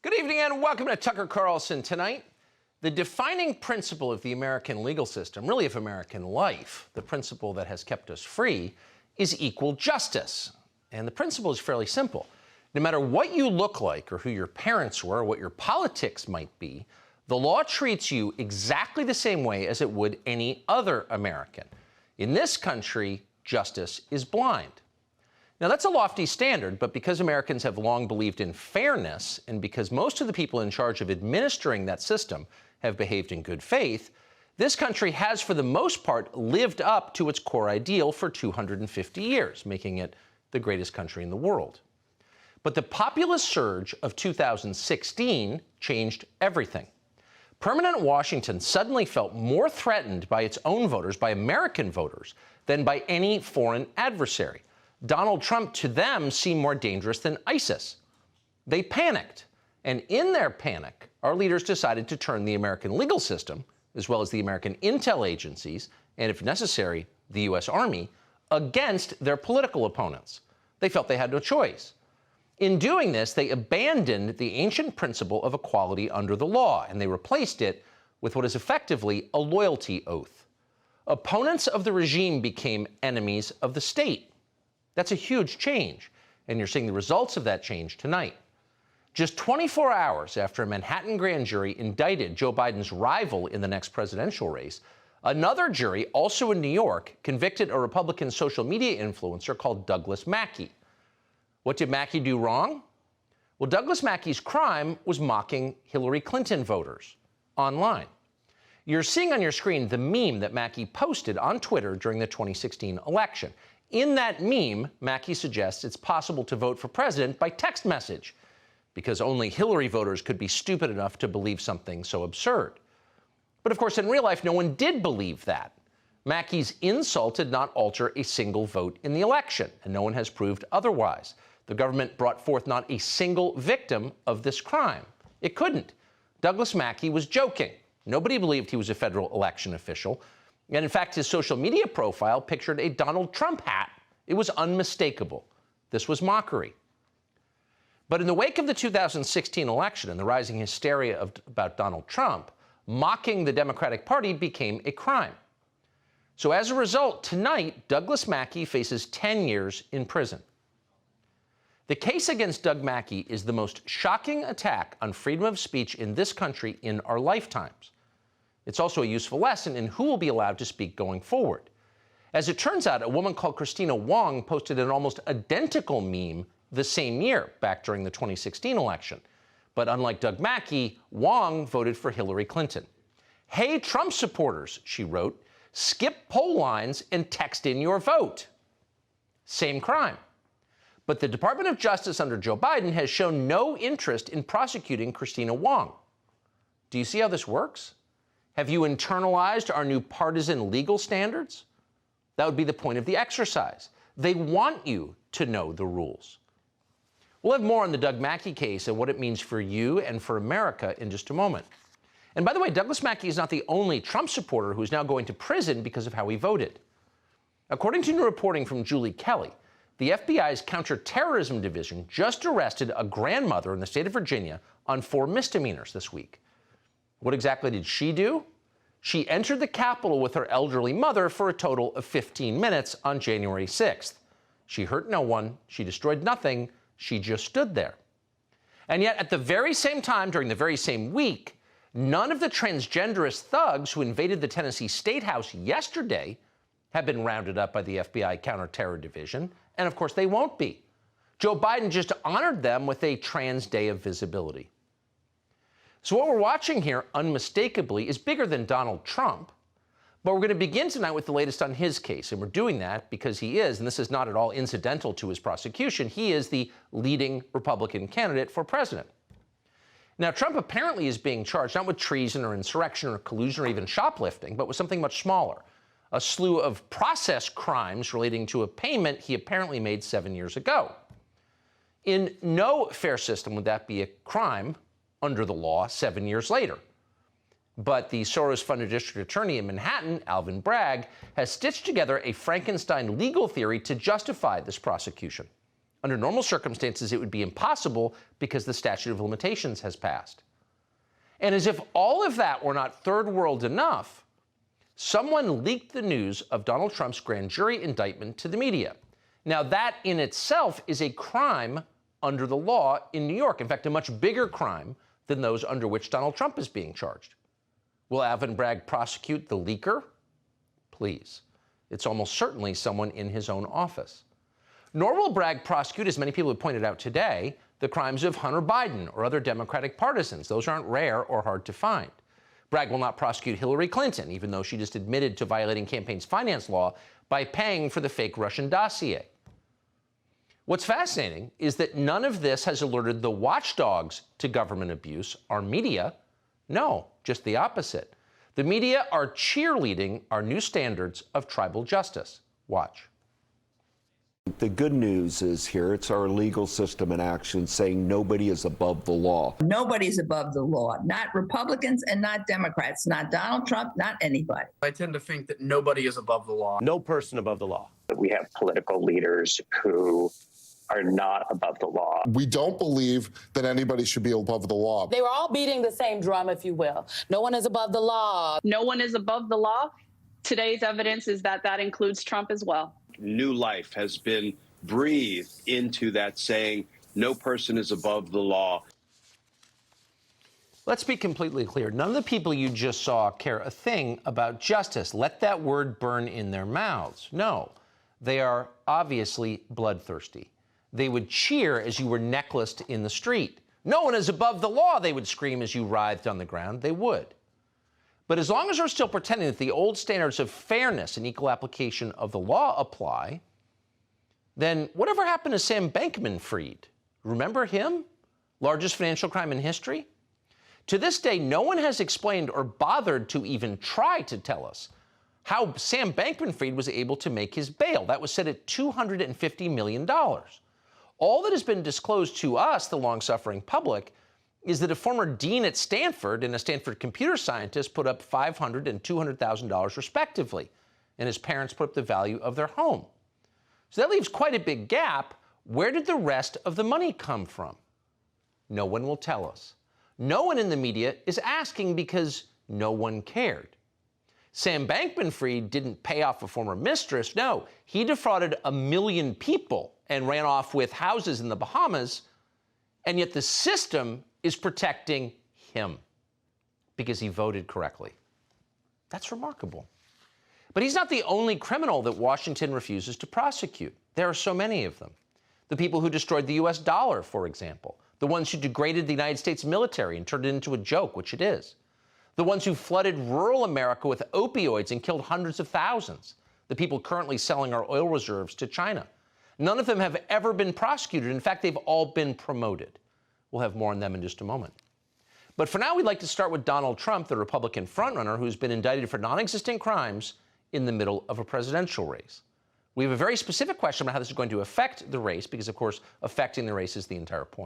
Good evening and welcome to Tucker Carlson. Tonight, the defining principle of the American legal system, really of American life, the principle that has kept us free, is equal justice. And the principle is fairly simple. No matter what you look like or who your parents were or what your politics might be, the law treats you exactly the same way as it would any other American. In this country, justice is blind. Now, that's a lofty standard, but because Americans have long believed in fairness, and because most of the people in charge of administering that system have behaved in good faith, this country has, for the most part, lived up to its core ideal for 250 years, making it the greatest country in the world. But the populist surge of 2016 changed everything. Permanent Washington suddenly felt more threatened by its own voters, by American voters, than by any foreign adversary. Donald Trump, to them, seemed more dangerous than ISIS. They panicked, and in their panic, our leaders decided to turn the American legal system, as well as the American intel agencies, and if necessary, the U.S. Army, against their political opponents. They felt they had no choice. In doing this, they abandoned the ancient principle of equality under the law, and they replaced it with what is effectively a loyalty oath. Opponents of the regime became enemies of the state. That's a huge change, and you're seeing the results of that change tonight. Just 24 hours after a Manhattan grand jury indicted Joe Biden's rival in the next presidential race, another jury, also in New York, convicted a Republican social media influencer called Douglas Mackey. What did Mackey do wrong? Well, Douglas Mackey's crime was mocking Hillary Clinton voters online. You're seeing on your screen the meme that Mackey posted on Twitter during the 2016 election. In that meme, Mackey suggests it's possible to vote for president by text message, because only Hillary voters could be stupid enough to believe something so absurd. But of course, in real life, no one did believe that. Mackey's insult did not alter a single vote in the election, and no one has proved otherwise. The government brought forth not a single victim of this crime. It couldn't. Douglas Mackey was joking. Nobody believed he was a federal election official. And in fact, his social media profile pictured a Donald Trump hat. It was unmistakable. This was mockery. But in the wake of the 2016 election and the rising hysteria about Donald Trump, mocking the Democratic Party became a crime. So as a result, tonight, Douglas Mackey faces 10 years in prison. The case against Doug Mackey is the most shocking attack on freedom of speech in this country in our lifetimes. It's also a useful lesson in who will be allowed to speak going forward. As it turns out, a woman called Kristina Wong posted an almost identical meme the same year, back during the 2016 election. But unlike Doug Mackey, Wong voted for Hillary Clinton. "Hey, Trump supporters," she wrote, "skip poll lines and text in your vote." Same crime. But the Department of Justice under Joe Biden has shown no interest in prosecuting Kristina Wong. Do you see how this works? Have you internalized our new partisan legal standards? That would be the point of the exercise. They want you to know the rules. We'll have more on the Doug Mackey case and what it means for you and for America in just a moment. And by the way, Douglas Mackey is not the only Trump supporter who's now going to prison because of how he voted. According to new reporting from Julie Kelly, the FBI's Counterterrorism Division just arrested a grandmother in the state of Virginia on 4 misdemeanors this week. What exactly did she do? She entered the Capitol with her elderly mother for a total of 15 minutes on January 6th. She hurt no one. She destroyed nothing. She just stood there. And yet, at the very same time, during the very same week, none of the transgenderist thugs who invaded the Tennessee State House yesterday have been rounded up by the FBI Counterterror Division. And of course, they won't be. Joe Biden just honored them with a Trans Day of Visibility. So what we're watching here, unmistakably, is bigger than Donald Trump. But we're going to begin tonight with the latest on his case. And we're doing that because he is, and this is not at all incidental to his prosecution, he is the leading Republican candidate for president. Now, Trump apparently is being charged not with treason or insurrection or collusion or even shoplifting, but with something much smaller, a slew of process crimes relating to a payment he apparently made 7 years ago. In no fair system would that be a crime under the law 7 years later. But the Soros-funded district attorney in Manhattan, Alvin Bragg, has stitched together a Frankenstein legal theory to justify this prosecution. Under normal circumstances, it would be impossible because the statute of limitations has passed. And as if all of that were not third world enough, someone leaked the news of Donald Trump's grand jury indictment to the media. Now, that in itself is a crime under the law in New York. In fact, a much bigger crime than those under which Donald Trump is being charged. Will Alvin Bragg prosecute the leaker? Please. It's almost certainly someone in his own office. Nor will Bragg prosecute, as many people have pointed out today, the crimes of Hunter Biden or other Democratic partisans. Those aren't rare or hard to find. Bragg will not prosecute Hillary Clinton, even though she just admitted to violating campaign finance law by paying for the fake Russian dossier. What's fascinating is that none of this has alerted the watchdogs to government abuse, our media. No, just the opposite. The media are cheerleading our new standards of tribal justice. Watch. The good news is here, it's our legal system in action saying nobody is above the law. Nobody's above the law, not Republicans and not Democrats, not Donald Trump, not anybody. I tend to think that nobody is above the law. No person above the law. We have political leaders who are not above the law. We don't believe that anybody should be above the law. They were all beating the same drum, if you will. No one is above the law. No one is above the law. Today's evidence is that that includes Trump as well. New life has been breathed into that saying, no person is above the law. Let's be completely clear. None of the people you just saw care a thing about justice. Let that word burn in their mouths. No, they are obviously bloodthirsty. They would cheer as you were necklaced in the street. No one is above the law, they would scream as you writhed on the ground. They would. But as long as we're still pretending that the old standards of fairness and equal application of the law apply, then whatever happened to Sam Bankman-Fried? Remember him? Largest financial crime in history? To this day, no one has explained or bothered to even try to tell us how Sam Bankman-Fried was able to make his bail. That was set at $250 million. All that has been disclosed to us, the long-suffering public, is that a former dean at Stanford and a Stanford computer scientist put up $500,000 and $200,000 respectively, and his parents put up the value of their home. So that leaves quite a big gap. Where did the rest of the money come from? No one will tell us. No one in the media is asking because no one cared. Sam Bankman-Fried didn't pay off a former mistress. No, he defrauded 1 million people and ran off with houses in the Bahamas, and yet the system is protecting him because he voted correctly. That's remarkable. But he's not the only criminal that Washington refuses to prosecute. There are so many of them. The people who destroyed the U.S. dollar, for example. The ones who degraded the United States military and turned it into a joke, which it is. The ones who flooded rural America with opioids and killed hundreds of thousands. The people currently selling our oil reserves to China. None of them have ever been prosecuted. In fact, they've all been promoted. We'll have more on them in just a moment. But for now, we'd like to start with Donald Trump, the Republican frontrunner who's been indicted for non-existent crimes in the middle of a presidential race. We have a very specific question about how this is going to affect the race, because, of course, affecting the race is the entire point.